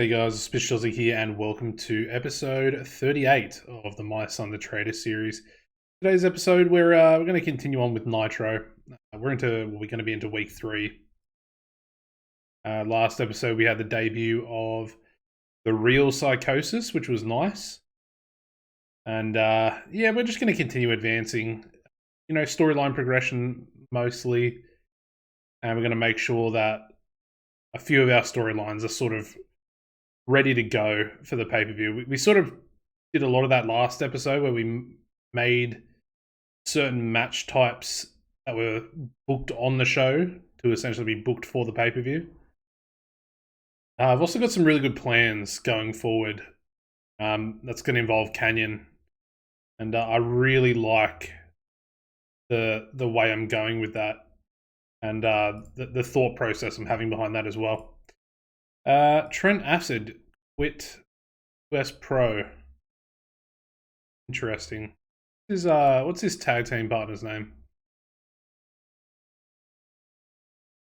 Hey guys, Auspicious'Aussie here, and welcome to episode 38 of the My Son the Traitor series. Today's episode, we're going to continue on with Nitro. We're going to be into week 3. Last episode, we had the debut of the real Psychosis, which was nice. And yeah, we're just going to continue advancing, storyline progression mostly, and we're going to make sure that a few of our storylines are sort of ready to go for the pay-per-view. We sort of did a lot of that last episode where we made certain match types that were booked on the show to essentially be booked for the pay-per-view. I've also got some really good plans going forward. That's going to involve Canyon, and I really like the way I'm going with that, and the thought process I'm having behind that as well. Trent Acid quit US Pro. Interesting. What's his tag team partner's name?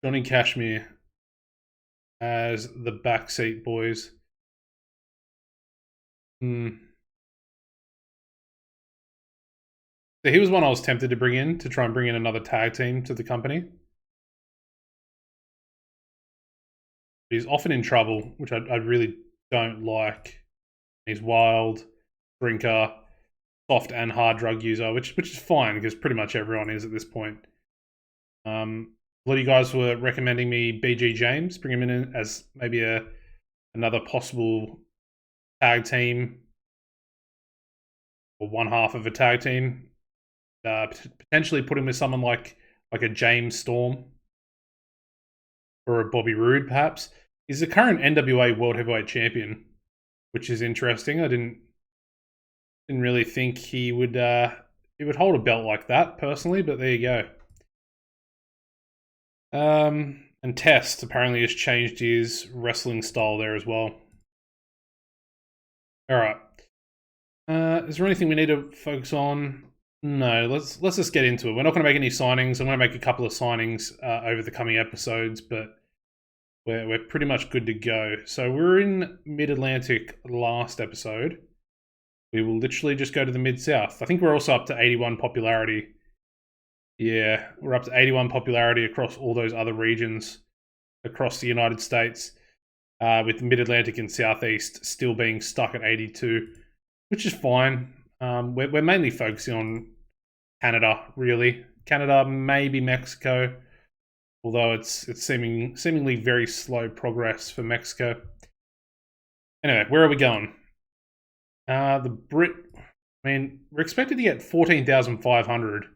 Johnny Cashmere as the Backseat Boys. So he was one I was tempted to bring in, to try and bring in another tag team to the company. He's often in trouble, which I really don't like. He's wild, drinker, soft and hard drug user, which is fine because pretty much everyone is at this point. A lot of you guys were recommending me BG James, bring him in as maybe another possible tag team or one half of a tag team. Potentially put him with someone like a James Storm or a Bobby Roode, perhaps. He's the current NWA World Heavyweight Champion, which is interesting. I didn't really think he would hold a belt like that personally, but there you go. And Test apparently has changed his wrestling style there as well. All right. Is there anything we need to focus on? No, let's just get into it. We're not going to make any signings. I'm going to make a couple of signings over the coming episodes, but we're pretty much good to go. So we're in Mid-Atlantic last episode. We will literally just go to the Mid-South. I think we're also up to 81 popularity. Yeah, we're up to 81 popularity across all those other regions across the United States, with Mid-Atlantic and Southeast still being stuck at 82, which is fine. We're mainly focusing on Canada, really. Canada, maybe Mexico, although it's seemingly very slow progress for Mexico. Anyway, where are we going? We're expected to get 14,500.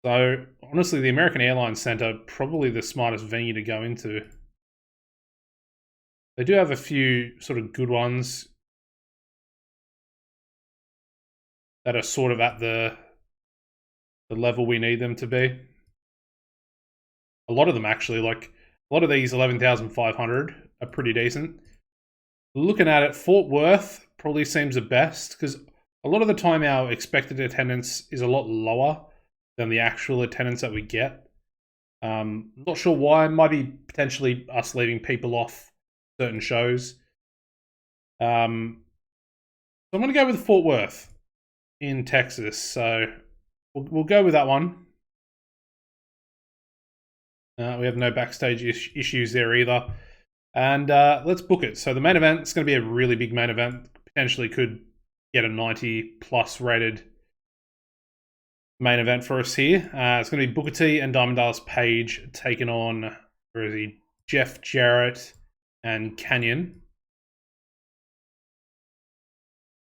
So, honestly, the American Airlines Center, probably the smartest venue to go into. They do have a few sort of good ones that are sort of at the level we need them to be. A lot of them, actually, like a lot of these 11,500 are pretty decent. Looking at it, Fort Worth probably seems the best because a lot of the time our expected attendance is a lot lower than the actual attendance that we get. Not sure why. Might be potentially us leaving people off certain shows. So I'm going to go with Fort Worth in Texas. So we'll go with that one. We have no backstage issues there either. And let's book it. So the main event is going to be a really big main event. Potentially could get a 90 plus rated main event for us here. It's going to be Booker T and Diamond Dallas Page taking on, where is he? Jeff Jarrett and Canyon.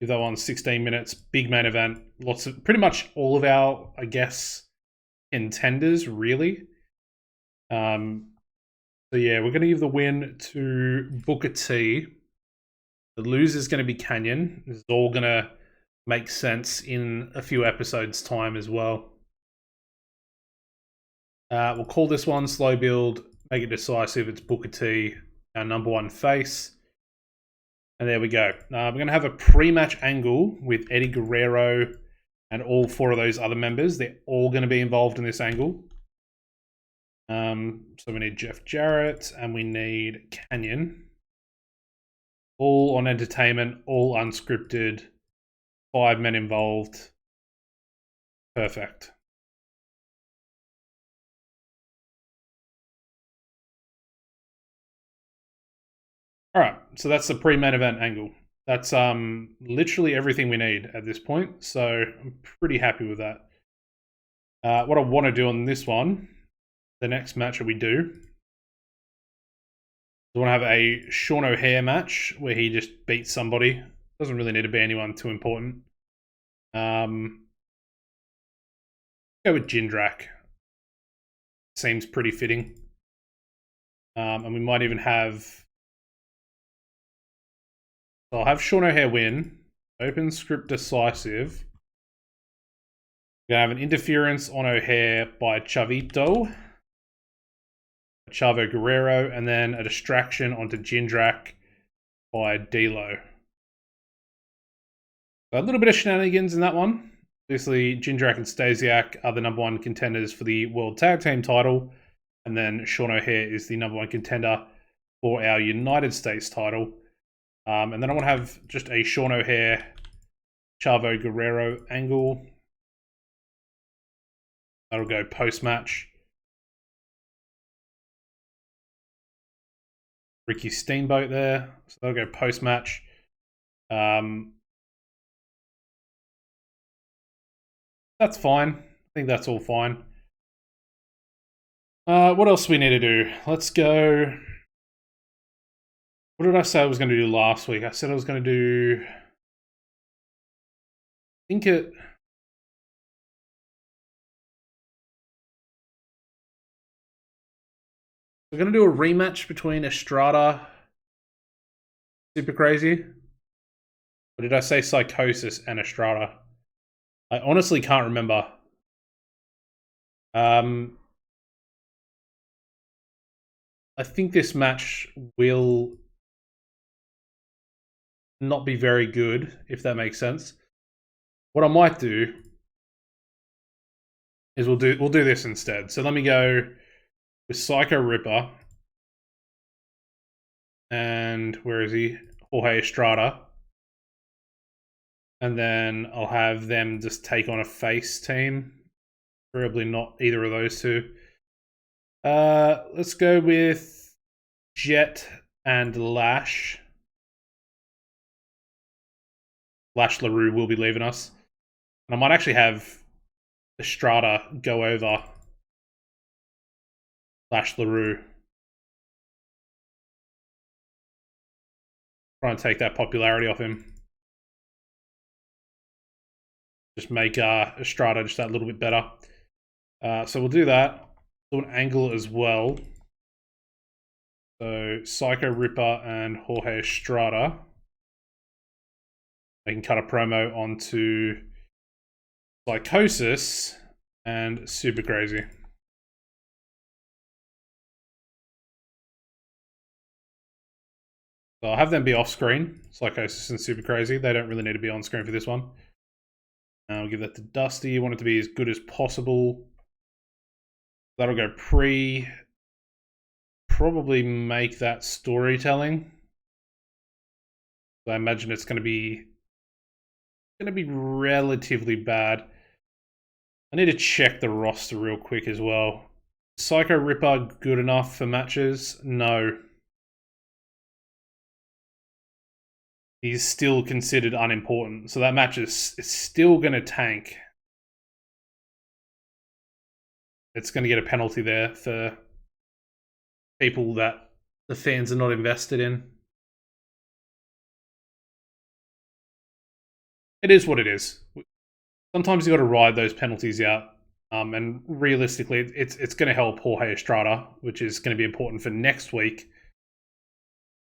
Give that one 16 minutes. Big main event. Pretty much all of our, I guess, contenders, really. So yeah, we're going to give the win to Booker T. The loser is going to be Canyon. This is all going to make sense in a few episodes' time as well. We'll call this one slow build, make it decisive. It's Booker T, our number one face. And there we go. We're going to have a pre-match angle with Eddie Guerrero and all 4 of those other members. They're all going to be involved in this angle. So we need Jeff Jarrett and we need Canyon. All on entertainment, all unscripted, 5 men involved. Perfect. All right, so that's the pre-main event angle. That's literally everything we need at this point, so I'm pretty happy with that. What I want to do on this one, the next match that we do, I want to have a Sean O'Haire match where he just beats somebody. Doesn't really need to be anyone too important. Go with Jindrak. Seems pretty fitting. And we might even have... So I'll have Sean O'Haire win. Open script decisive. We're going to have an interference on O'Haire by Chavito. Chavo Guerrero, and then a distraction onto Jindrak by D'Lo. So a little bit of shenanigans in that one. Obviously, Jindrak and Stasiak are the #1 contenders for the World Tag Team title, and then Sean O'Haire is the #1 contender for our United States title. And then I want to have just a Sean O'Haire, Chavo Guerrero angle. That'll go post-match. Ricky Steamboat there. So they'll go post-match. That's fine. I think that's all fine. What else do we need to do? Let's go... What did I say I was going to do last week? I said I was going to do... I think it... We're going to do a rematch between Estrada, Super Crazy. Or did I say Psychosis and Estrada? I honestly can't remember. I think this match will not be very good, if that makes sense. What I might do is we'll do this instead. So let me go with Psycho Ripper. And where is he? Jorge Estrada. And then I'll have them just take on a face team. Probably not either of those two. Let's go with Jet and Lash. Lash LaRue will be leaving us. And I might actually have Estrada go over Lash LaRue. Try and take that popularity off him. Just make Estrada just that little bit better. So we'll do that. Do an angle as well. So Psycho Ripper and Jorge Estrada. They can cut a promo onto Psychosis and Super Crazy. So I'll have them be off screen. Psychosis and Super Crazy. They don't really need to be on screen for this one. I'll give that to Dusty. Want it to be as good as possible. That'll go pre. Probably make that storytelling. I imagine it's going to be relatively bad. I need to check the roster real quick as well. Psycho Ripper good enough for matches? No. He's still considered unimportant. So that match is still going to tank. It's going to get a penalty there for people that the fans are not invested in. It is what it is. Sometimes you got to ride those penalties out. And realistically, it's going to help Jorge Estrada, which is going to be important for next week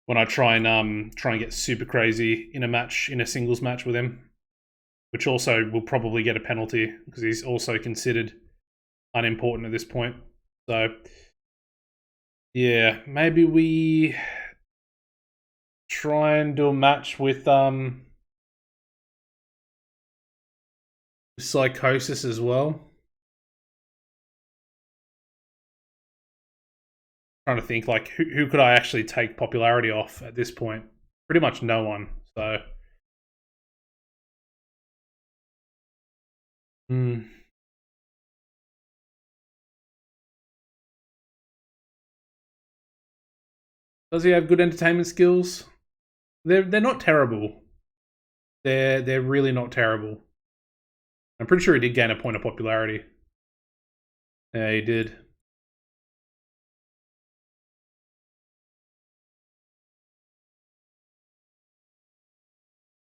when I try and get Super Crazy in a singles match with him, which also will probably get a penalty because he's also considered unimportant at this point. So yeah, maybe we try and do a match with Psychosis as well. Trying to think like who could I actually take popularity off at this point? pretty much no one. So, does he have good entertainment skills? They're not terrible. They're really not terrible. I'm pretty sure he did gain a point of popularity. Yeah, he did.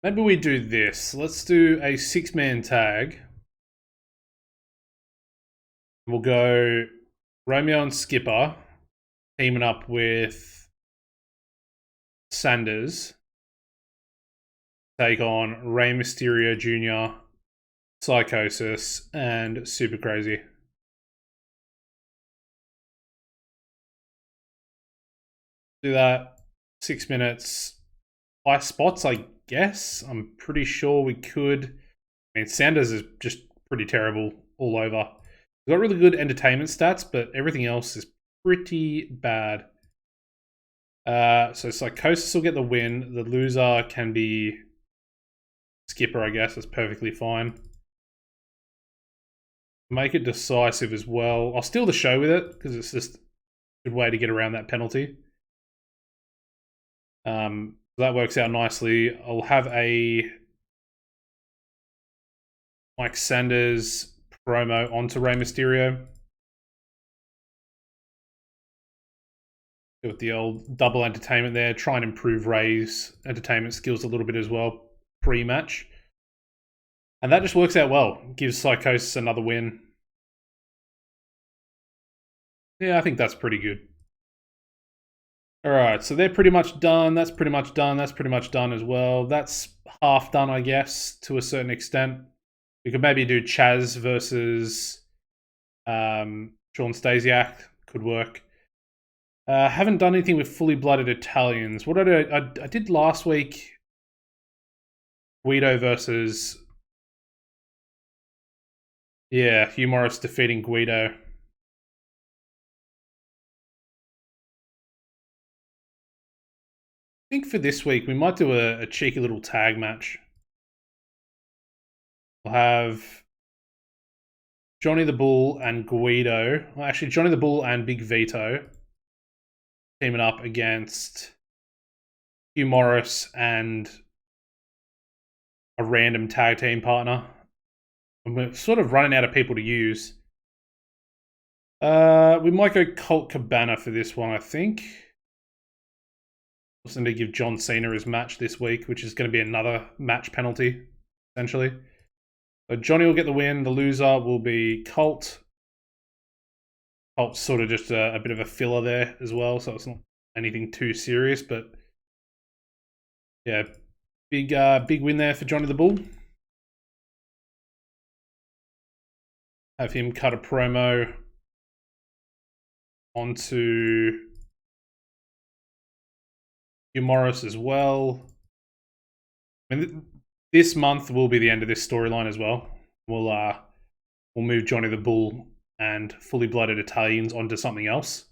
Maybe we do this. Let's do a 6-man tag. We'll go Romeo and Skipper teaming up with Sanders. Take on Rey Mysterio Jr., Psychosis, and Super Crazy. Do that. 6 minutes. 5 spots, I guess. I'm pretty sure we could. I mean, Sanders is just pretty terrible all over. He's got really good entertainment stats, but everything else is pretty bad. So Psychosis will get the win. The loser can be Skipper, I guess. That's perfectly fine. Make it decisive as well. I'll steal the show with it because it's just a good way to get around that penalty. That works out nicely. I'll have a Mike Sanders promo onto Rey Mysterio. With the old double entertainment there. Try and improve Rey's entertainment skills a little bit as well pre-match. And that just works out well. Gives Psychosis another win. Yeah, I think that's pretty good. Alright, so they're pretty much done. That's pretty much done. That's pretty much done as well. That's half done, I guess, to a certain extent. We could maybe do Chaz versus Sean Stasiak. Could work. Haven't done anything with fully blooded Italians. What I did last week. Guido versus... Yeah, Hugh Morris defeating Guido. I think for this week, we might do a cheeky little tag match. We'll have Johnny the Bull and Guido. Well, actually, Johnny the Bull and Big Vito teaming up against Hugh Morris and a random tag team partner. And we're sort of running out of people to use. We might go Colt Cabana for this one, I think. Also need to give John Cena his match this week, which is going to be another match penalty, essentially. So Johnny will get the win. The loser will be Colt. Colt's sort of just a bit of a filler there as well, so it's not anything too serious. But yeah, big win there for Johnny the Bull. Have him cut a promo onto Hugh Morris as well. I mean, this month will be the end of this storyline as well. We'll move Johnny the Bull and fully blooded Italians onto something else.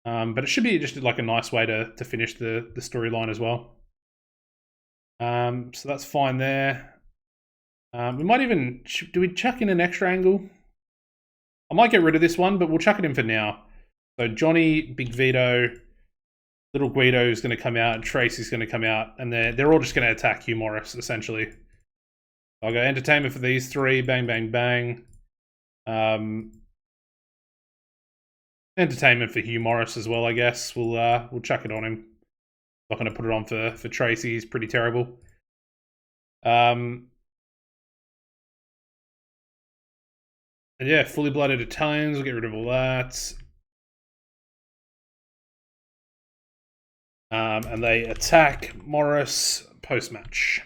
But it should be just like a nice way to finish the storyline as well. So that's fine there. We might even... Do we chuck in an extra angle? I might get rid of this one, but we'll chuck it in for now. So Johnny, Big Vito, Little Guido is going to come out, and Tracy's going to come out, and they're all just going to attack Hugh Morris, essentially. I'll go entertainment for these three. Bang, bang, bang. Entertainment for Hugh Morris as well, I guess. We'll chuck it on him. Not going to put it on for Tracy. He's pretty terrible. And yeah, fully blooded Italians. We'll get rid of all that. And they attack Morris post-match.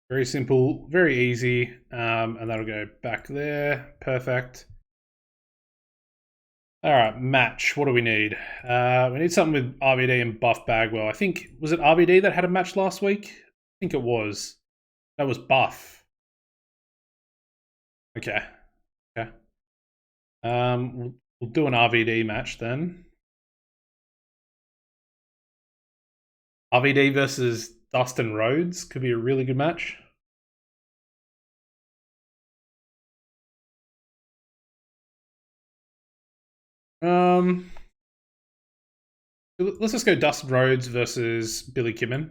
Very simple, very easy. And that'll go back there. Perfect. Alright, match. What do we need? We need something with RVD and Buff Bagwell. I think, was it RVD that had a match last week? I think it was. That was Buff. Okay. Okay. We'll We'll do an RVD match then. RVD versus Dustin Rhodes could be a really good match. Let's just go Dustin Rhodes versus Billy Kidman.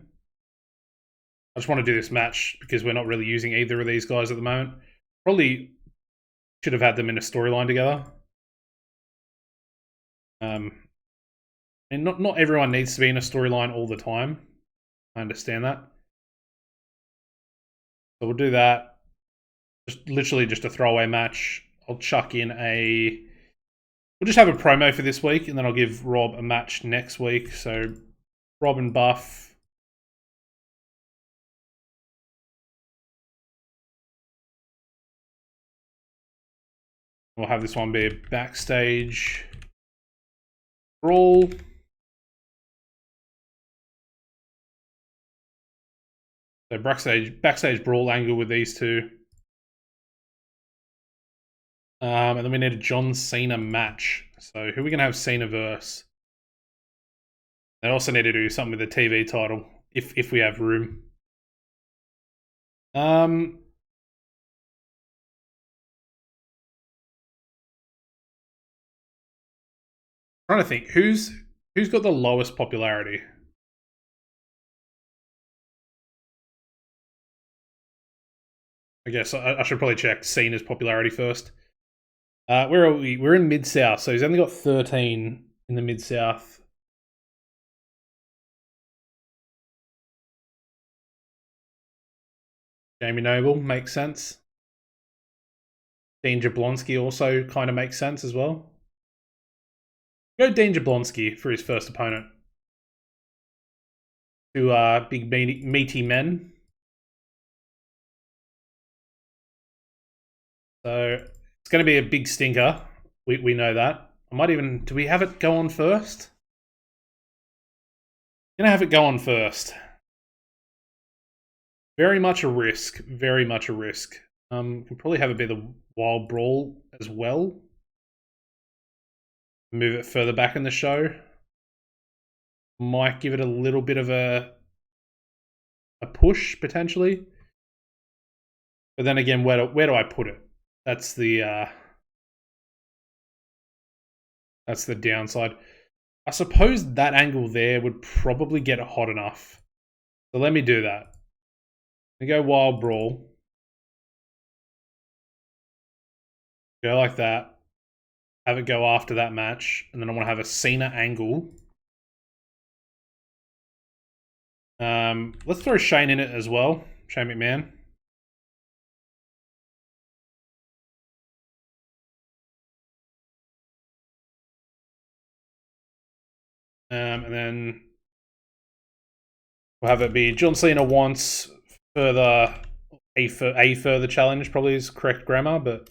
I just want to do this match because we're not really using either of these guys at the moment. Probably should have had them in a storyline together. And not everyone needs to be in a storyline all the time. I understand that. So we'll do that. Just literally just a throwaway match. I'll chuck in a... We'll just have a promo for this week, and then I'll give Rob a match next week. So Rob and Buff. We'll have this one be a backstage brawl. So backstage brawl angle with these two. And then we need a John Cena match. So who are we going to have Cena verse? They also need to do something with the TV title, if we have room. Trying to think, who's got the lowest popularity? I guess I should probably check Cena's popularity first. Where are we? We're in Mid-South, so he's only got 13 in the Mid-South. Jamie Noble makes sense. Dean Jablonski also kind of makes sense as well. Go Dean Jablonski for his first opponent. Two big meaty men. So it's going to be a big stinker. We know that. I might even... Do we have it go on first? Going to have it go on first. Very much a risk. Very much a risk. We'll probably have a bit of Wild Brawl as well. Move it further back in the show. Might give it a little bit of a push, potentially. But then again, where do I put it? That's the downside. I suppose that angle there would probably get it hot enough. So let me do that. We go Wild Brawl. Go like that. Have it go after that match. And then I want to have a Cena angle. Let's throw Shane in it as well. Shane McMahon. And then we'll have it be John Cena wants a further challenge, probably is correct grammar, but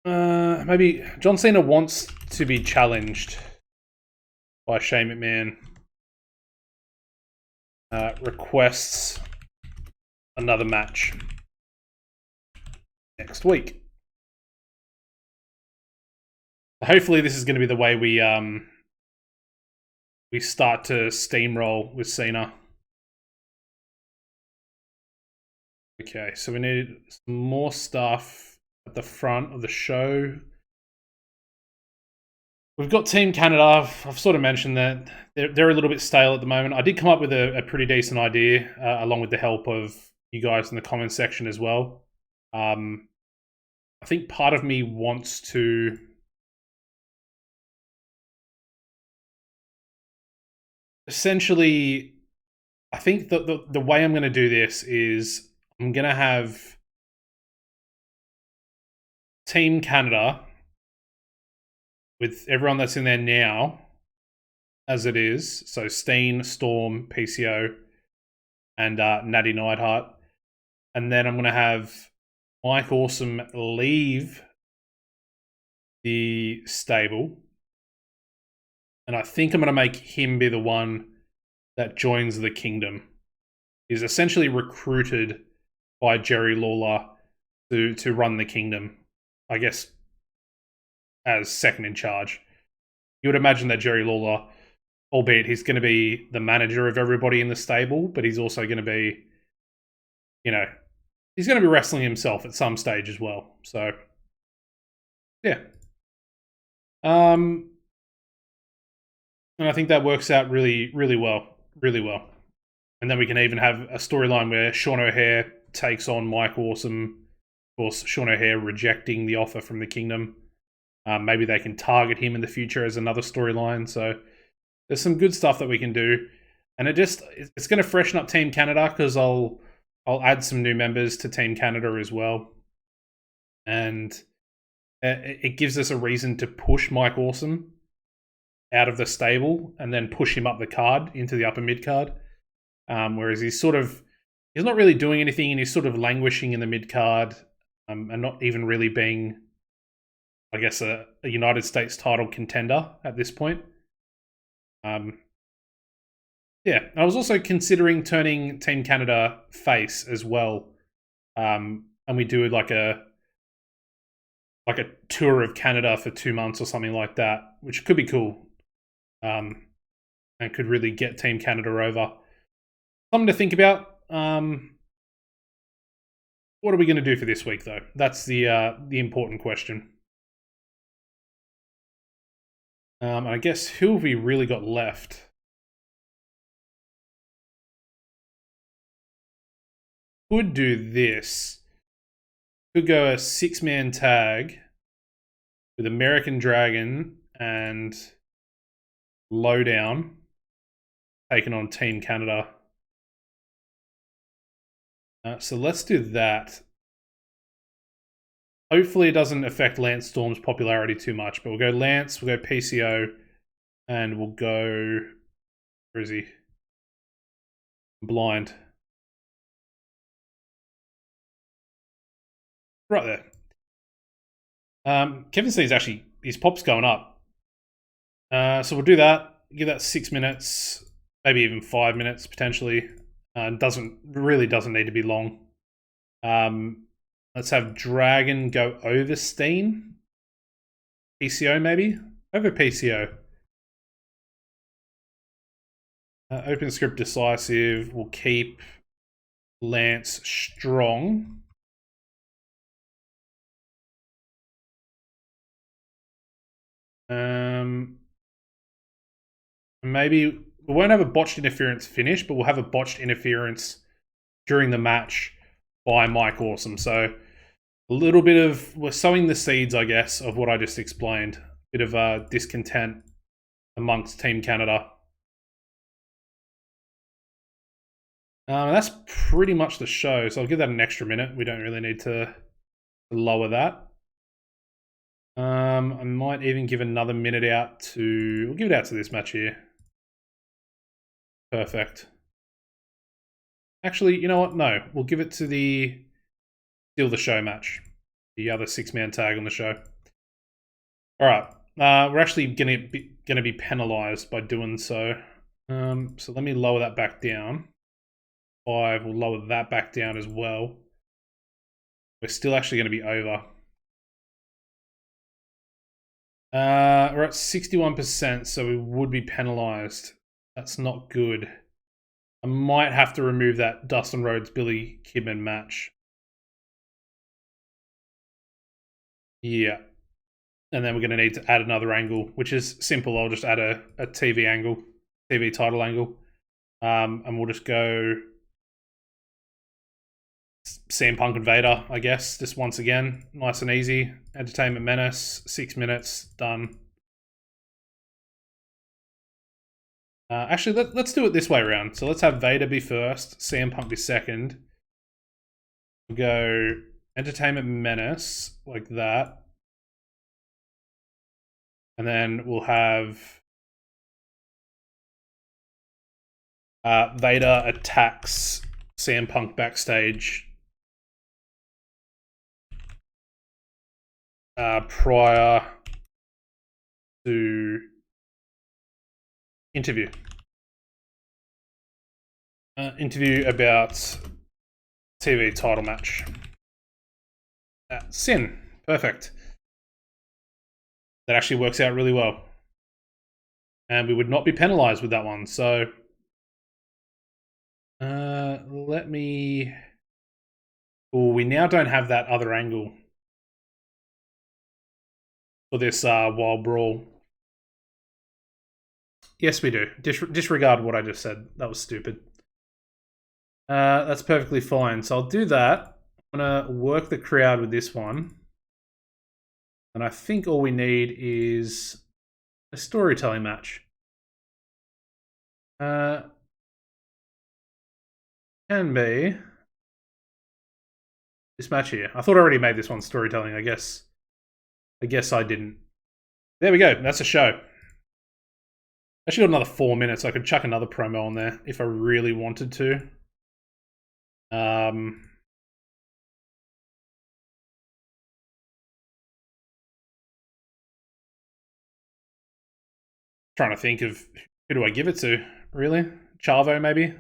maybe John Cena wants to be challenged by Shane McMahon. Requests another match next week. Hopefully this is going to be the way we start to steamroll with Cena. Okay, so we need some more stuff at the front of the show. We've got Team Canada. I've sort of mentioned that they're a little bit stale at the moment. I did come up with a pretty decent idea, along with the help of you guys in the comments section as well. I think part of me wants to... Essentially, I think the way I'm going to do this is I'm going to have Team Canada with everyone that's in there now as it is. So Steen, Storm, PCO, and Natty Neidhart. And then I'm going to have Mike Awesome leave the stable. And I think I'm going to make him be the one that joins the Kingdom. He's essentially recruited by Jerry Lawler to run the kingdom, I guess, as second in charge. You would imagine that Jerry Lawler, albeit he's going to be the manager of everybody in the stable, but he's also going to be, you know, he's going to be wrestling himself at some stage as well. So, yeah. And I think that works out really, really well. Really well. And then we can even have a storyline where Sean O'Haire takes on Mike Awesome. Of course, Sean O'Haire rejecting the offer from the Kingdom. Maybe they can target him in the future as another storyline. So there's some good stuff that we can do. And it's going to freshen up Team Canada because I'll add some new members to Team Canada as well. And it gives us a reason to push Mike Awesome out of the stable and then push him up the card into the upper mid card. Whereas he's not really doing anything and he's sort of languishing in the mid card and not even really being, I guess, a United States title contender at this point. Yeah, I was also considering turning Team Canada face as well. And we do like a tour of Canada for 2 months or something like that, which could be cool. And could really get Team Canada over. Something to think about. What are we going to do for this week, though? That's the important question. I guess who have we really got left? Could do this. Could go a 6-man tag with American Dragon and Lowdown taking on Team Canada. So let's do that. Hopefully it doesn't affect Lance Storm's popularity too much, but we'll go Lance, we'll go PCO, and we'll go... Where is he? Blind. Right there. Kevin C's actually, his pop's going up. So we'll do that. Give that 6 minutes, maybe even 5 minutes potentially. Really doesn't need to be long. Let's have Dragon go over Steen. PCO maybe? Over PCO. Open script decisive. We'll keep Lance strong. Maybe we won't have a botched interference finish, but we'll have a botched interference during the match by Mike Awesome. So a little bit of, we're sowing the seeds, I guess, of what I just explained. A bit of discontent amongst Team Canada. That's pretty much the show, so I'll give that an extra minute. We don't really need to lower that. I might even give another minute out to... We'll give it out to this match here. Perfect. Actually, you know what? No, we'll give it to the Steal the Show match. The other 6-man tag on the show. Alright. We're actually going to be penalized by doing so. So let me lower that back down. 5, we'll lower that back down as well. We're still actually going to be over. We're at 61%, so we would be penalized. That's not good. I might have to remove that Dustin Rhodes Billy Kidman match. Yeah. And then we're going to need to add another angle, which is simple. I'll just add a TV angle, TV title angle. And we'll just go CM Punk and Vader, I guess, just once again. Nice and easy. Entertainment Menace, 6 minutes, done. Actually, let's do it this way around. So let's have Vader be first, CM Punk be second. We'll go Entertainment Menace, like that. And then we'll have Vader attacks CM Punk backstage prior to interview. Interview about TV title match. Sin. Perfect. That actually works out really well. And we would not be penalized with that one. So let me... Oh, we now don't have that other angle for this Wild Brawl. Yes, we do. Disregard what I just said. That was stupid. That's perfectly fine. So I'll do that. I'm going to work the crowd with this one. And I think all we need is a storytelling match. Can be this match here. I thought I already made this one storytelling. I guess I didn't. There we go. That's a show. Actually got another 4 minutes. I could chuck another promo on there if I really wanted to. Trying to think of who do I give it to, really? Chavo, maybe?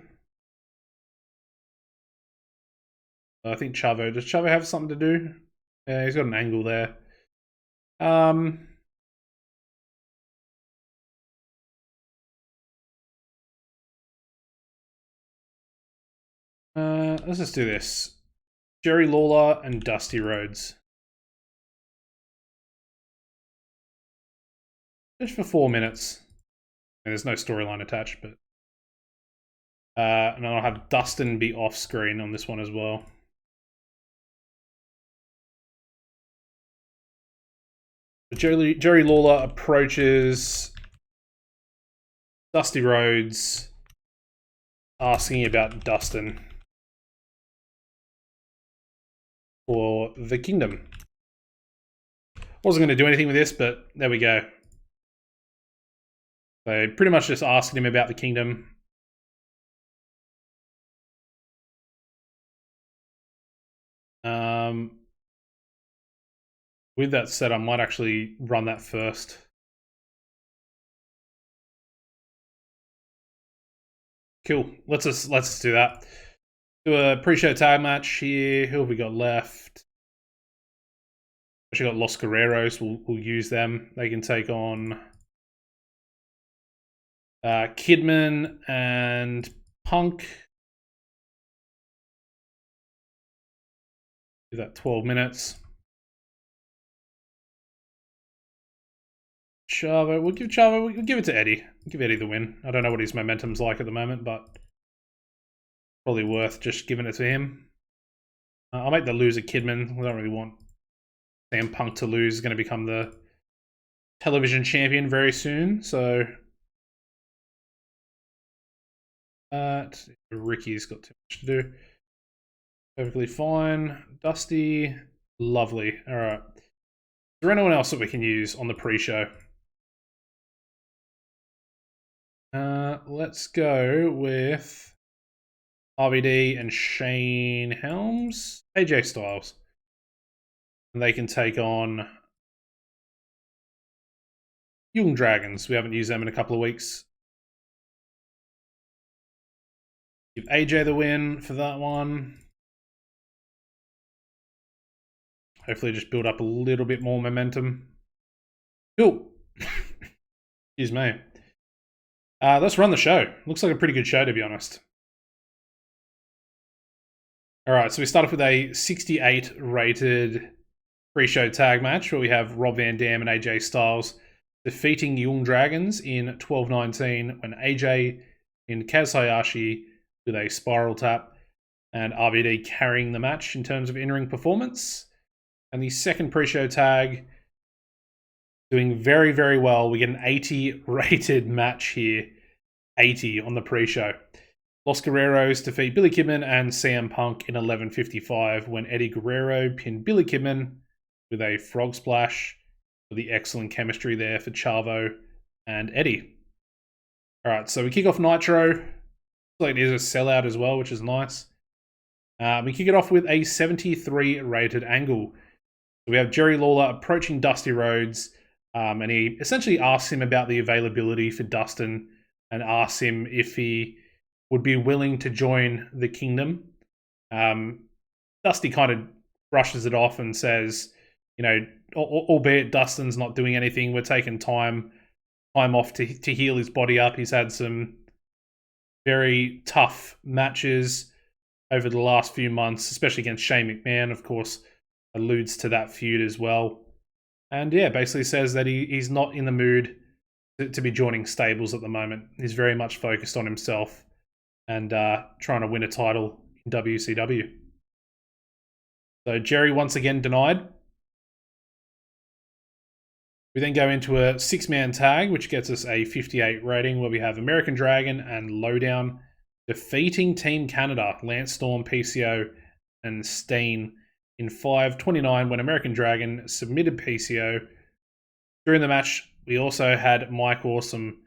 I think Chavo. Does Chavo have something to do? Yeah, he's got an angle there. Let's just do this. Jerry Lawler and Dusty Rhodes. Just for 4 minutes. And there's no storyline attached, but... and I'll have Dustin be off-screen on this one as well. Jerry Lawler approaches Dusty Rhodes, asking about Dustin for the Kingdom. Wasn't going to do anything with this, but there we go. So pretty much just asking him about the Kingdom. With that said, I might actually run that first. Cool. Let's just do that. Do a pre-show tag match here. Who have we got left? Actually got Los Guerreros. We'll use them. They can take on Kidman and Punk. Do that 12 minutes. Chavo. We'll give it to Eddie. We'll give Eddie the win. I don't know what his momentum's like at the moment, but probably worth just giving it to him. I'll make the loser Kidman. We don't really want Sam Punk to lose. He's going to become the television champion very soon, so Ricky's got too much to do. Perfectly fine. Dusty, lovely. All right. Is there anyone else that we can use on the pre-show? Let's go with RVD and Shane Helms, AJ Styles. And they can take on Young Dragons. We haven't used them in a couple of weeks. Give AJ the win for that one. Hopefully just build up a little bit more momentum. Cool. Excuse me. Let's run the show. Looks like a pretty good show, to be honest. All right, so we start off with a 68 rated pre-show tag match where we have Rob Van Dam and AJ Styles defeating Young Dragons in 12-19 when AJ in Kaz Hayashi with a spiral tap and RVD carrying the match in terms of in-ring performance. And the second pre-show tag doing very, very well. We get an 80 rated match here. 80 on the pre-show. Los Guerreros defeat Billy Kidman and CM Punk in 11:55 when Eddie Guerrero pinned Billy Kidman with a frog splash for the excellent chemistry there for Chavo and Eddie. All right, so we kick off Nitro. Looks like it is a sellout as well, which is nice. We kick it off with a 73 rated angle. So we have Jerry Lawler approaching Dusty Rhodes, and he essentially asks him about the availability for Dustin and asks him if he would be willing to join the Kingdom. Dusty kind of brushes it off and says, you know, albeit Dustin's not doing anything, we're taking time off to heal his body up. He's had some very tough matches over the last few months, especially against Shane McMahon, of course, alludes to that feud as well. And yeah, basically says that he's not in the mood to be joining stables at the moment. He's very much focused on himself and trying to win a title in WCW. So Jerry once again denied. We then go into a 6-man tag, which gets us a 58 rating, where we have American Dragon and Lowdown defeating Team Canada, Lance Storm, PCO, and Steen in 5:29 when American Dragon submitted PCO. During the match, we also had Mike Awesome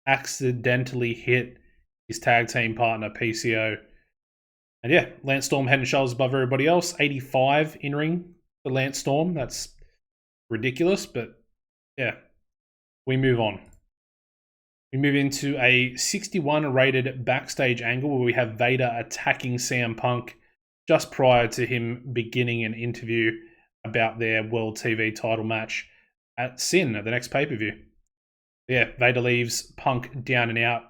accidentally hit his tag team partner, PCO. And yeah, Lance Storm head and shoulders above everybody else. 85 in-ring for Lance Storm. That's ridiculous, but yeah, we move on. We move into a 61 rated backstage angle where we have Vader attacking CM Punk just prior to him beginning an interview about their World TV title match at Sin at the next pay-per-view. Yeah, Vader leaves Punk down and out.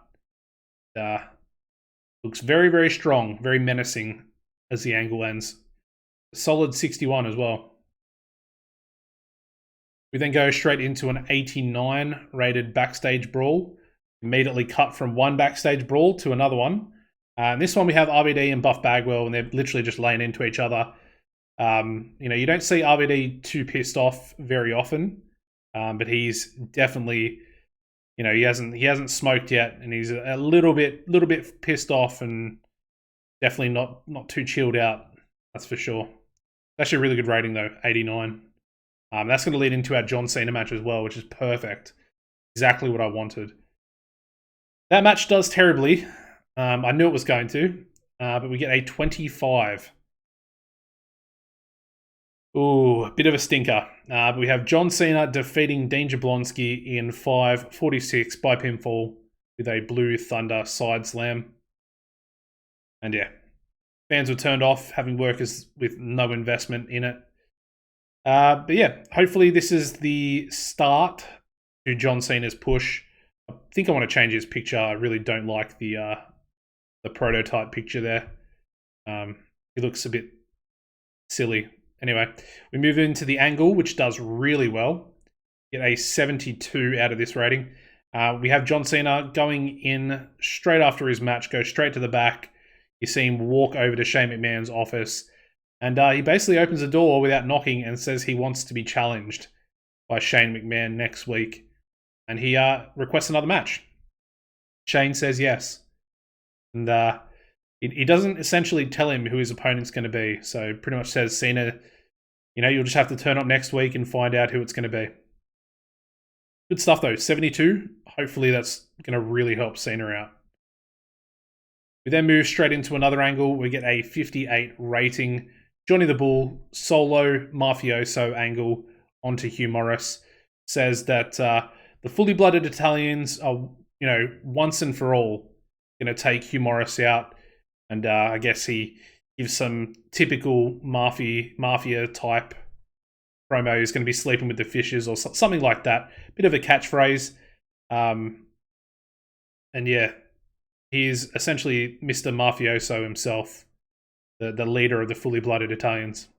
Looks very, very strong, very menacing as the angle ends. Solid 61 as well. We then go straight into an 89 rated backstage brawl. Immediately cut from one backstage brawl to another one. This one we have RVD and Buff Bagwell, and they're literally just laying into each other. You don't see RVD too pissed off very often, but he's definitely, he hasn't smoked yet, and he's a little bit pissed off, and definitely not too chilled out. That's for sure. Actually a really good rating though, 89. That's going to lead into our John Cena match as well, which is perfect. Exactly what I wanted. That match does terribly. I knew it was going to, but we get a 25. Ooh, a bit of a stinker. But we have John Cena defeating Dean Jablonski in 5:46 by pinfall with a Blue Thunder side slam. And yeah, fans were turned off, having workers with no investment in it. But yeah, hopefully this is the start to John Cena's push. I think I want to change his picture. I really don't like the prototype picture there. He looks a bit silly. Anyway, we move into the angle, which does really well. Get a 72 out of this rating. We have John Cena going in straight after his match, go straight to the back. You see him walk over to Shane McMahon's office, and he basically opens the door without knocking and says he wants to be challenged by Shane McMahon next week. And he requests another match. Shane says yes. And he doesn't essentially tell him who his opponent's going to be. So pretty much says, Cena, you'll just have to turn up next week and find out who it's going to be. Good stuff though, 72. Hopefully that's going to really help Cena out. We then move straight into another angle. We get a 58 rating. Johnny the Bull solo mafioso angle onto Hugh Morris. Says that the fully blooded Italians are, once and for all going to take Hugh Morris out. And I guess he gives some typical mafia type promo. He's going to be sleeping with the fishes or something like that. Bit of a catchphrase. And yeah, he's essentially Mr. Mafioso himself, the leader of the fully blooded Italians.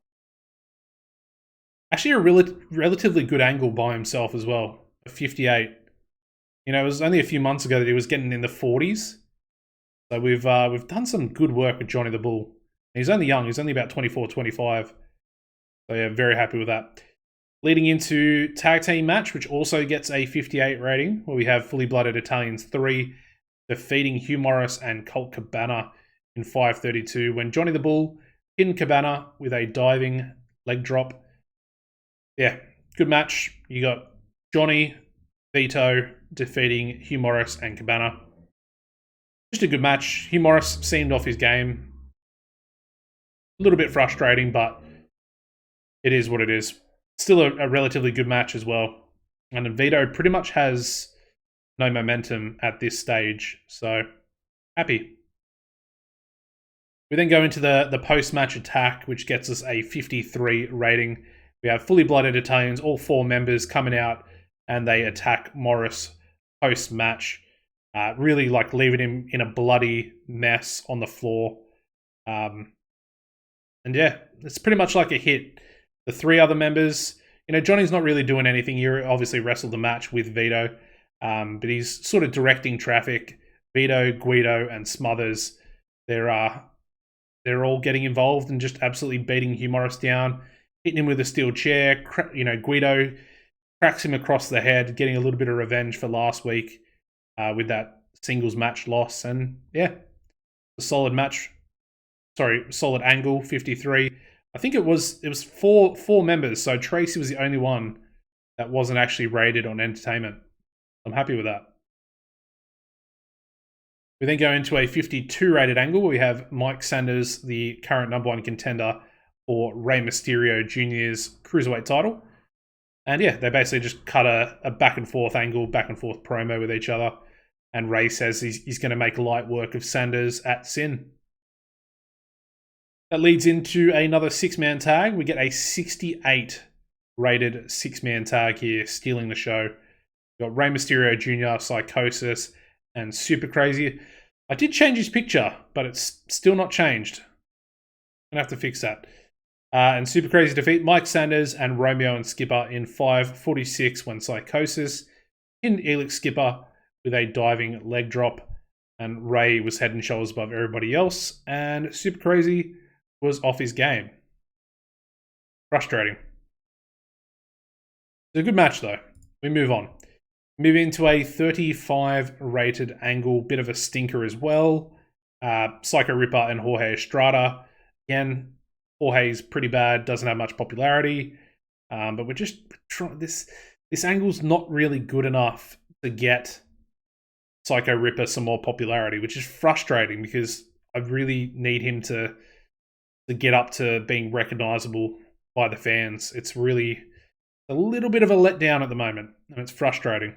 Actually, a relatively good angle by himself as well. A 58. It was only a few months ago that he was getting in the 40s. So we've done some good work with Johnny the Bull. He's only young. He's only about 24, 25. So yeah, very happy with that. Leading into tag team match, which also gets a 58 rating, where we have Fully Blooded Italians 3 defeating Hugh Morris and Colt Cabana in 5:32 when Johnny the Bull pinned Cabana with a diving leg drop. Yeah, good match. You got Johnny, Vito defeating Hugh Morris and Cabana. Just a good match. Hugh Morris seemed off his game. A little bit frustrating, but it is what it is. Still a relatively good match as well. And Vito pretty much has no momentum at this stage. So, happy. We then go into the post-match attack, which gets us a 53 rating. We have fully blooded Italians, all 4 members coming out, and they attack Morris post-match. Really like leaving him in a bloody mess on the floor. And yeah, it's pretty much like a hit. The 3 other members, Johnny's not really doing anything. He obviously wrestled the match with Vito, but he's sort of directing traffic. Vito, Guido, and Smothers, they're all getting involved and just absolutely beating Hugh Morris down, hitting him with a steel chair. Guido cracks him across the head, getting a little bit of revenge for last week with that singles match loss. And yeah, a solid match. Sorry, solid angle, 53. I think it was four members, so Tracy was the only one that wasn't actually rated on Entertainment. I'm happy with that. We then go into a 52 rated angle. We have Mike Sanders, the current #1 contender for Rey Mysterio Jr.'s Cruiserweight title. And yeah, they basically just cut a back and forth angle, back and forth promo with each other. And Rey says he's going to make light work of Sanders at Sin. That leads into another 6-man tag. We get a 68 rated 6-man tag here, stealing the show. We've got Rey Mysterio Jr., Psychosis, and Super Crazy. I did change his picture, but it's still not changed. I'm going to have to fix that. And Super Crazy defeat Mike Sanders and Romeo and Skipper in 5:46 when Psychosis pinned Elix Skipper with a diving leg drop. And Rey was head and shoulders above everybody else. And Super Crazy was off his game. Frustrating. It's a good match, though. We move on. Move into a 35 rated angle. Bit of a stinker as well. Psycho Ripper and Jorge Estrada. Again, Jorge's pretty bad. Doesn't have much popularity. But we're just trying... This angle's not really good enough to get Psycho Ripper some more popularity, which is frustrating because I really need him to get up to being recognizable by the fans. It's really a little bit of a letdown at the moment, and it's frustrating.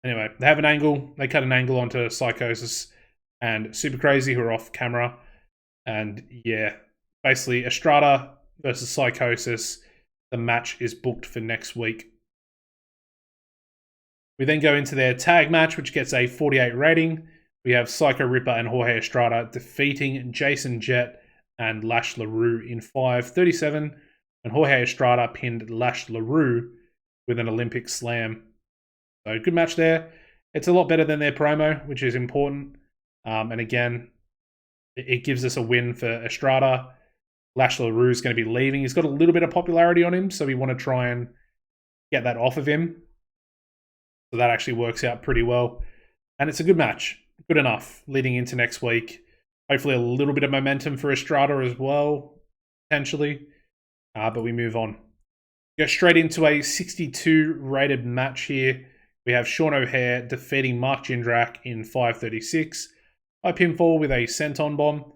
Anyway, they have an angle. They cut an angle onto Psychosis and Super Crazy, who are off camera. And yeah, basically Estrada versus Psychosis. The match is booked for next week. We then go into their tag match, which gets a 48 rating. We have Psycho Ripper and Jorge Estrada defeating Jason Jett and Lash LaRue in 5:37, and Jorge Estrada pinned Lash LaRue with an Olympic slam. So good match there. It's a lot better than their promo, which is important. And again, it gives us a win for Estrada. Lash LaRue is going to be leaving. He's got a little bit of popularity on him, so we want to try and get that off of him. So that actually works out pretty well. And it's a good match. Good enough leading into next week. Hopefully a little bit of momentum for Estrada as well, potentially. But we move on. Go straight into a 62 rated match here. We have Sean O'Haire defeating Mark Jindrak in 5:36 by pinfall with a senton bomb.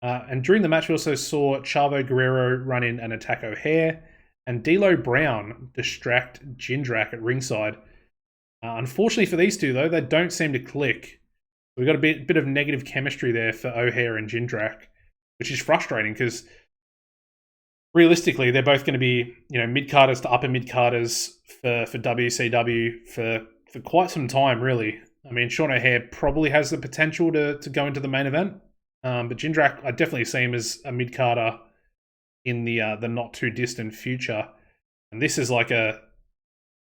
And during the match, we also saw Chavo Guerrero run in and attack O'Haire, and D'Lo Brown distract Jindrak at ringside. Unfortunately for these two, though, they don't seem to click. We've got a bit of negative chemistry there for O'Haire and Jindrak, which is frustrating because realistically, they're both going to be, mid-carders to upper mid-carders for WCW for quite some time, really. I mean, Sean O'Haire probably has the potential to go into the main event, but Jindrak, I definitely see him as a mid-carder in the not too distant future. And this is like a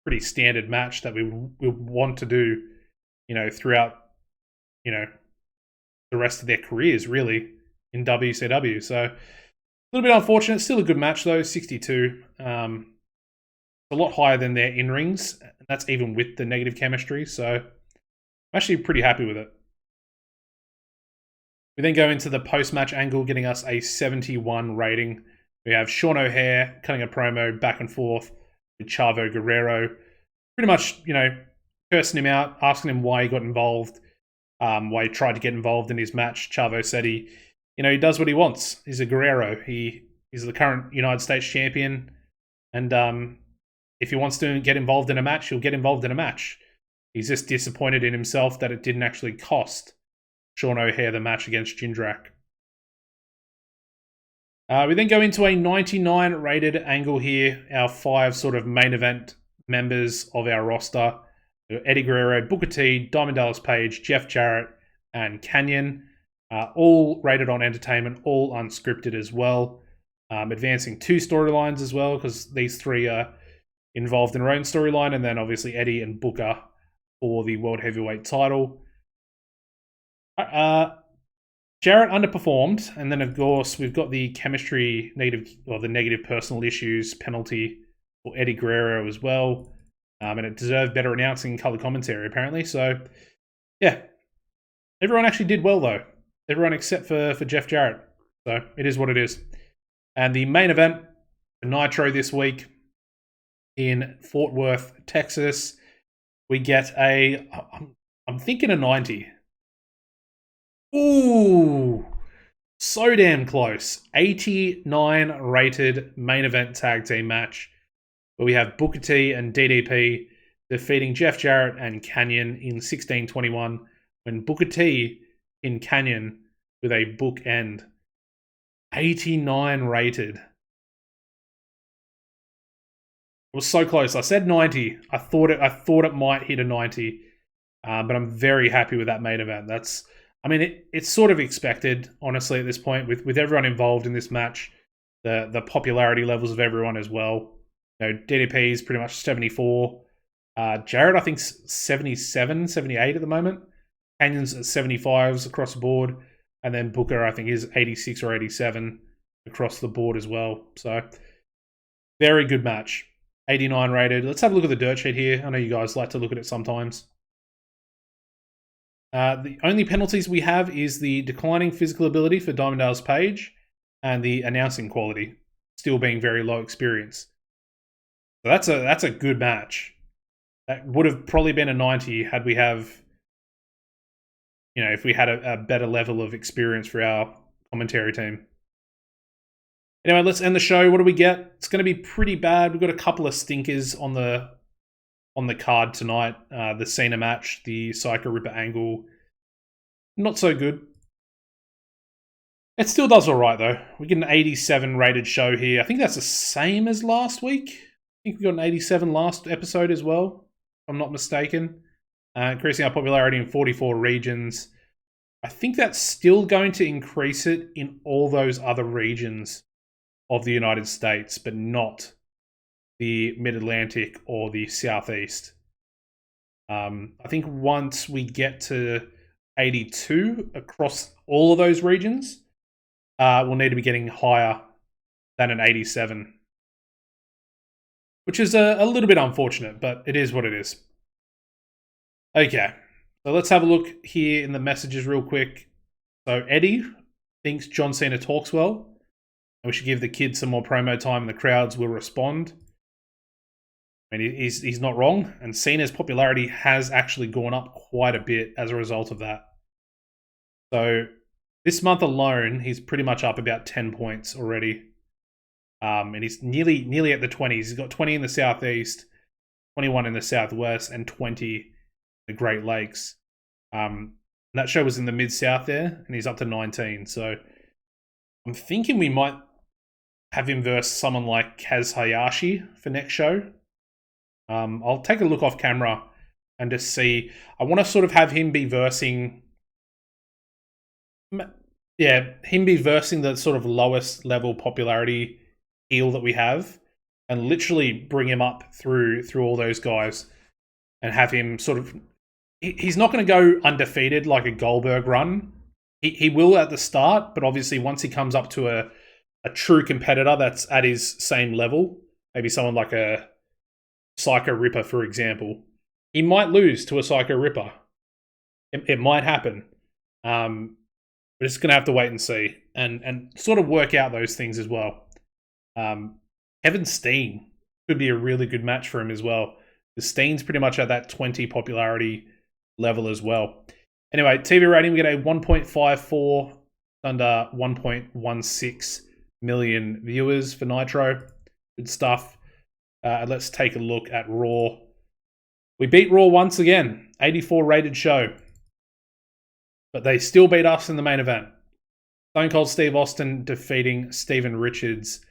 pretty standard match that we want to do, throughout, the rest of their careers, really, in WCW. So a little bit unfortunate. Still a good match, though, 62. A lot higher than their in-rings, and that's even with the negative chemistry. So I'm actually pretty happy with it. We then go into the post-match angle, getting us a 71 rating. We have Sean O'Haire cutting a promo back and forth with Chavo Guerrero. Pretty much, cursing him out, asking him why he got involved, why he tried to get involved in his match. Chavo said he does what he wants. He's a Guerrero. He's the current United States champion. And if he wants to get involved in a match, he'll get involved in a match. He's just disappointed in himself that it didn't actually cost Sean O'Haire the match against Jindrak. We then go into a 99 rated angle here. Our 5 sort of main event members of our roster: Eddie Guerrero, Booker T, Diamond Dallas Page, Jeff Jarrett, and Canyon. All rated on entertainment, all unscripted as well. Advancing 2 storylines as well, because these 3 are involved in their own storyline, and then obviously Eddie and Booker for the World Heavyweight title. Jarrett underperformed, and then of course we've got the chemistry the negative personal issues penalty for Eddie Guerrero as well, and it deserved better announcing and color commentary apparently. So yeah, everyone actually did well though. Everyone except for Jeff Jarrett. So it is what it is. And the main event for Nitro this week in Fort Worth, Texas, we get I'm thinking a 90. Ooh, so damn close. 89 rated main event tag team match where we have Booker T and DDP defeating Jeff Jarrett and Canyon in 16:21 when Booker T in Canyon with a bookend. 89 rated. It was so close. I said 90. I thought it might hit a 90, but I'm very happy with that main event. It's sort of expected, honestly, at this point, with everyone involved in this match, the popularity levels of everyone as well. DDP is pretty much 74. Jarrett, I think, 77, 78 at the moment. Canyon's at 75s across the board. And then Booker, I think, is 86 or 87 across the board as well. So, very good match. 89 rated. Let's have a look at the dirt sheet here. I know you guys like to look at it sometimes. The only penalties we have is the declining physical ability for Diamond Dallas Page and the announcing quality still being very low experience. So that's a good match. That would have probably been a 90 had we if we had a better level of experience for our commentary team. Anyway, let's end the show. What do we get? It's going to be pretty bad. We've got a couple of stinkers on the card tonight. The Cena match, the Psycho Ripper angle, not so good. It still does all right, though. We get an 87 rated show here. I think that's the same as last week. I think we got an 87 last episode as well, if I'm not mistaken. Increasing our popularity in 44 regions. I think that's still going to increase it in all those other regions of the United States, but not the Mid-Atlantic or the Southeast. I think once we get to 82 across all of those regions, we'll need to be getting higher than an 87. Which is a little bit unfortunate, but it is what it is. Okay, so let's have a look here in the messages real quick. So Eddie thinks John Cena talks well, and we should give the kids some more promo time and the crowds will respond. He's not wrong, and Cena's popularity has actually gone up quite a bit as a result of that. So this month alone, he's pretty much up about 10 points already. And he's nearly at the 20s. He's got 20 in the Southeast, 21 in the Southwest, and 20 the Great Lakes. That show was in the Mid-South there, and he's up to 19. So I'm thinking we might have him versus someone like Kaz Hayashi for next show. I'll take a look off camera and just see. I want to sort of have him be versing... Yeah, him be versing the sort of lowest level popularity heel that we have, and literally bring him up through all those guys and have him sort of... He's not going to go undefeated like a Goldberg run. He will at the start, but obviously once he comes up to a true competitor that's at his same level, maybe someone like a Psycho Ripper, for example, he might lose to a Psycho Ripper. It might happen. We're just going to have to wait and see and sort of work out those things as well. Kevin Steen could be a really good match for him as well. The Steen's pretty much at that 20 popularity level as well. Anyway, TV rating, we get a 1.54, under 1.16 million viewers for Nitro. Good stuff. Let's take a look at Raw. We beat Raw once again. 84 rated show. But they still beat us in the main event. Stone Cold Steve Austin defeating Steven Richards,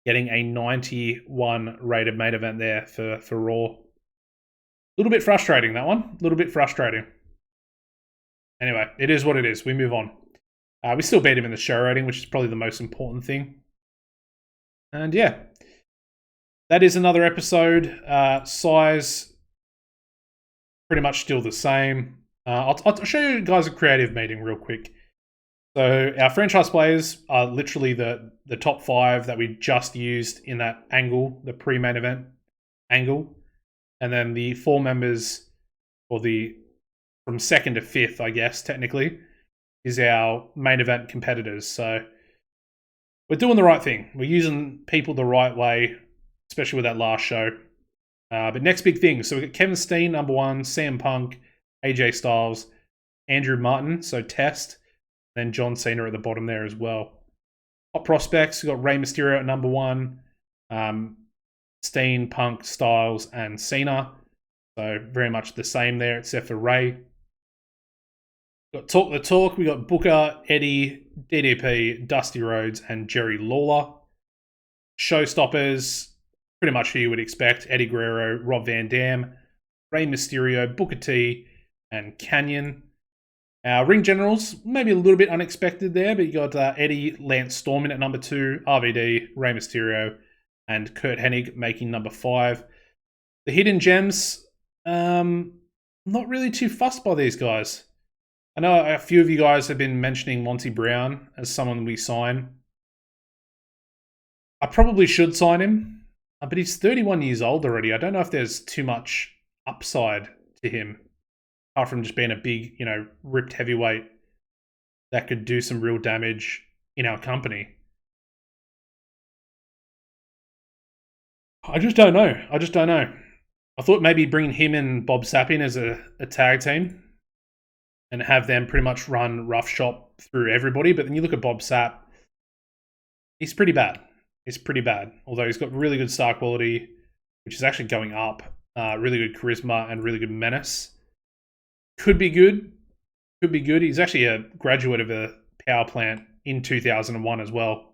getting a 91 rated main event there for Raw. A little bit frustrating, that one. A little bit frustrating. Anyway, it is what it is. We move on. We still beat him in the show rating, which is probably the most important thing. And yeah, that is another episode. Size, pretty much still the same. I'll show you guys a creative meeting real quick. So our franchise players are literally the top 5 that we just used in that angle, the pre-main event angle. And then the 4 members, or from 2nd to 5th, I guess, technically, is our main event competitors. So we're doing the right thing. We're using people the right way, especially with that last show. But next big thing. So we've got Kevin Steen, number 1, CM Punk, AJ Styles, Andrew Martin, so Test, then John Cena at the bottom there as well. Hot prospects, we've got Rey Mysterio at number 1, Steen, Punk, Styles, and Cena. So very much the same there, except for Rey. We've got Talk the Talk, we got Booker, Eddie, DDP, Dusty Rhodes, and Jerry Lawler. Showstoppers, pretty much who you would expect: Eddie Guerrero, Rob Van Dam, Rey Mysterio, Booker T, and Canyon. Our ring generals, maybe a little bit unexpected there, but you got Eddie, Lance Storm at number 2, RVD, Rey Mysterio, and Kurt Hennig making number 5. The hidden gems, not really too fussed by these guys. I know a few of you guys have been mentioning Monty Brown as someone we sign. I probably should sign him, but he's 31 years old already. I don't know if there's too much upside to him, apart from just being a big, ripped heavyweight that could do some real damage in our company. I just don't know. I thought maybe bringing him and Bob Sapp in as a tag team and have them pretty much run rough shop through everybody. But then you look at Bob Sapp, he's pretty bad. Although he's got really good star quality, which is actually going up. Really good charisma and really good menace. Could be good. He's actually a graduate of a power plant in 2001 as well,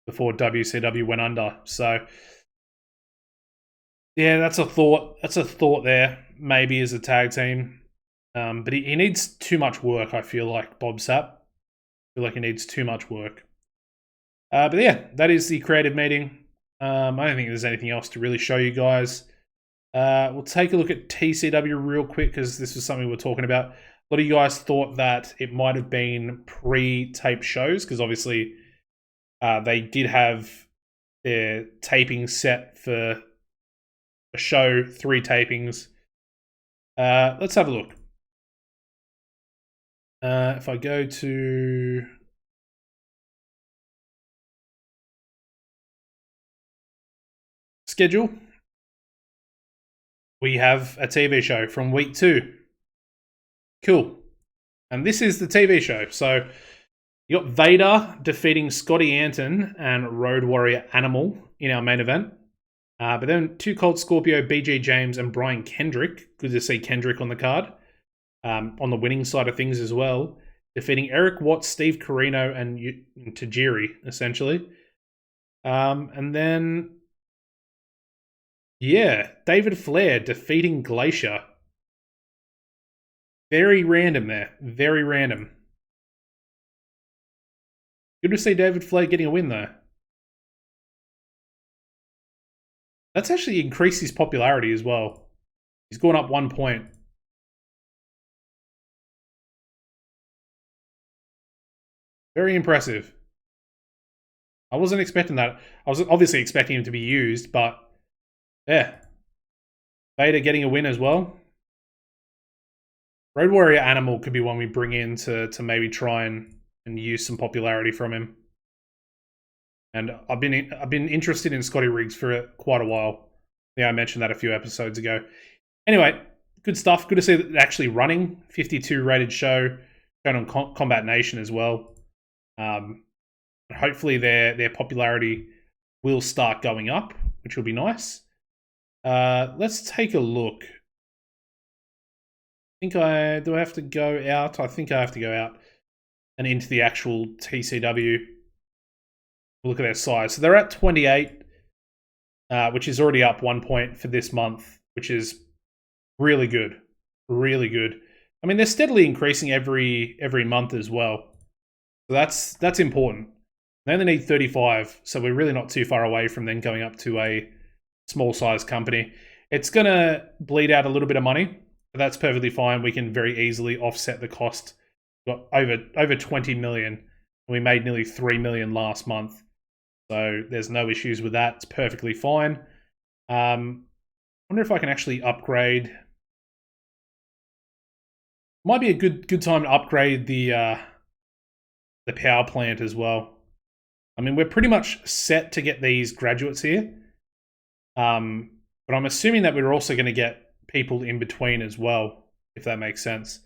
before WCW went under. So yeah, that's a thought there, maybe as a tag team. But he needs too much work, I feel like, Bob Sapp. I feel like he needs too much work. But yeah, that is the creative meeting. I don't think there's anything else to really show you guys. We'll take a look at TCW real quick, because this was something we're talking about. A lot of you guys thought that it might have been pre-taped shows, because obviously they did have their taping set for a show, 3 tapings. Let's have a look. If I go to schedule, we have a TV show from week 2. Cool. And this is the TV show. So you got Vader defeating Scotty Anton and Road Warrior Animal in our main event. But then Too Cold Scorpio, BG James, and Brian Kendrick. Good to see Kendrick on the card. On the winning side of things as well. Defeating Eric Watts, Steve Corino, and Tajiri, essentially. And then, yeah, David Flair defeating Glacier. Very random there. Very random. Good to see David Flair getting a win, though. That's actually increased his popularity as well. He's gone up 1 point. Very impressive. I wasn't expecting that. I was obviously expecting him to be used, but yeah. Vader getting a win as well. Road Warrior Animal could be one we bring in to maybe try and use some popularity from him. And I've been interested in Scotty Riggs for quite a while. Yeah, I mentioned that a few episodes ago. Anyway, good stuff. Good to see that actually running. 52 rated show. Shown on Combat Nation as well. Hopefully their popularity will start going up, which will be nice. Let's take a look. Do I have to go out? I think I have to go out. and into the actual TCW. Look at their size. So they're at 28, which is already up 1 point for this month, which is really good. Really good. I mean, they're steadily increasing every month as well. So that's important. They only need 35, so we're really not too far away from then going up to a small size company. It's going to bleed out a little bit of money, but that's perfectly fine. We can very easily offset the cost. We've got over 20 million. We made nearly 3 million last month. So there's no issues with that. It's perfectly fine. I wonder if I can actually upgrade. Might be a good time to upgrade the power plant as well. I mean, we're pretty much set to get these graduates here. But I'm assuming that we're also going to get people in between as well, if that makes sense.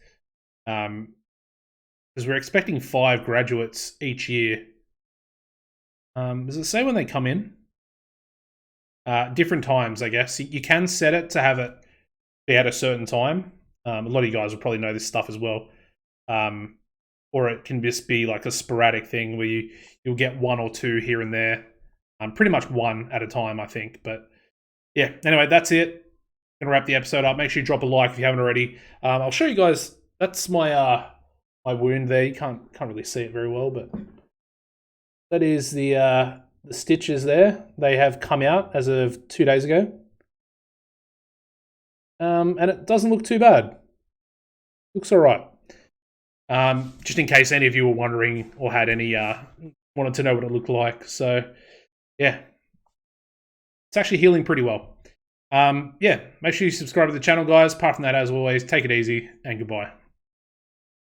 Because we're expecting 5 graduates each year. Does it say when they come in? Different times, I guess. You can set it to have it be at a certain time. A lot of you guys will probably know this stuff as well. Or it can just be like a sporadic thing where you'll get 1 or 2 here and there. Pretty much 1 at a time, I think. But yeah, anyway, that's it. Gonna wrap the episode up. Make sure you drop a like if you haven't already. I'll show you guys. That's my my wound there. You can't really see it very well, but that is the stitches there. They have come out as of 2 days ago. And it doesn't look too bad. Looks all right. Just in case any of you were wondering or had any wanted to know what it looked like. So yeah, it's actually healing pretty well. Yeah, make sure you subscribe to the channel, guys. Apart from that, as always, take it easy and goodbye.